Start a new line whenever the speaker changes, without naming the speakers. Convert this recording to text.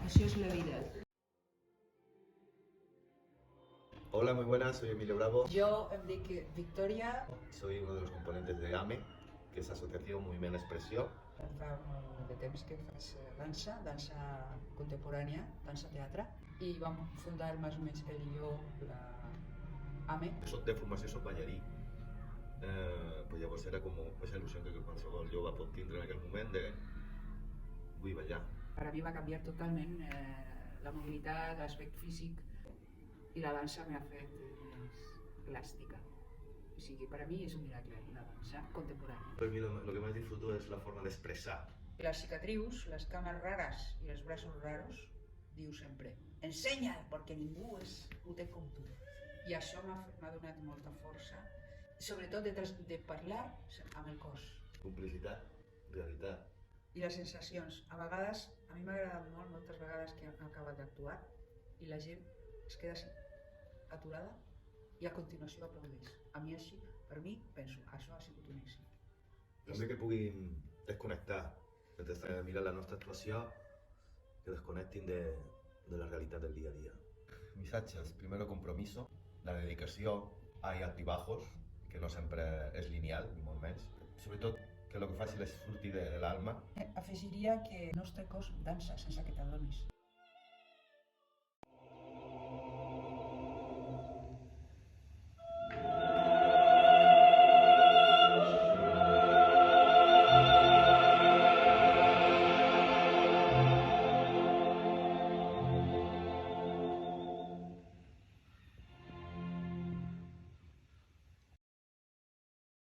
Això és la vida.
Hola, muy buenas, soy Emilio Bravo.
Jo em dic Victòria.
Soy uno de los componentes de AME, que es Asociación Moviment Expressió.
Fa molt de temps que faig dansa contemporània, dansa-teatre, i vam fundar més o menys ell i jo la AME.
De formació soc ballarí. Pues llavors era com aquesta il·lusió que qualsevol jove pot tindre en aquell moment de vull ballar.
Per a mi va canviar totalment la mobilitat, l'aspecte físic, i la dansa m'ha fet més elàstica. O sigui, per a mi és un miracle, la dansa contemporània.
Per mi lo que más disfruto es la forma de expresar.
Les cicatrius, les cames rares i els braços raros, diu sempre ensenya, perquè ningú ho té com tu. I això m'ha donat molta força, sobretot de parlar amb el cos.
Complicitat, realitat.
I les sensacions. A vegades, a mi m'ha agradat molt, moltes vegades que he acabat d'actuar, i la gent es queda així, aturada, i a continuació aplaudeix. A mi així, per mi, penso, això ha sigut un èxit.
També que puguin desconnectar, mentre miren la nostra actuació, que desconnectin de la realitat del dia a dia. Missatges, primero compromiso, la dedicació, hay altibajos, que no sempre és lineal, ni molt menys. Sobretot que el que faci és sortir de l'alma.
Afegiria que el nostre cos dansa sense que t'adonis.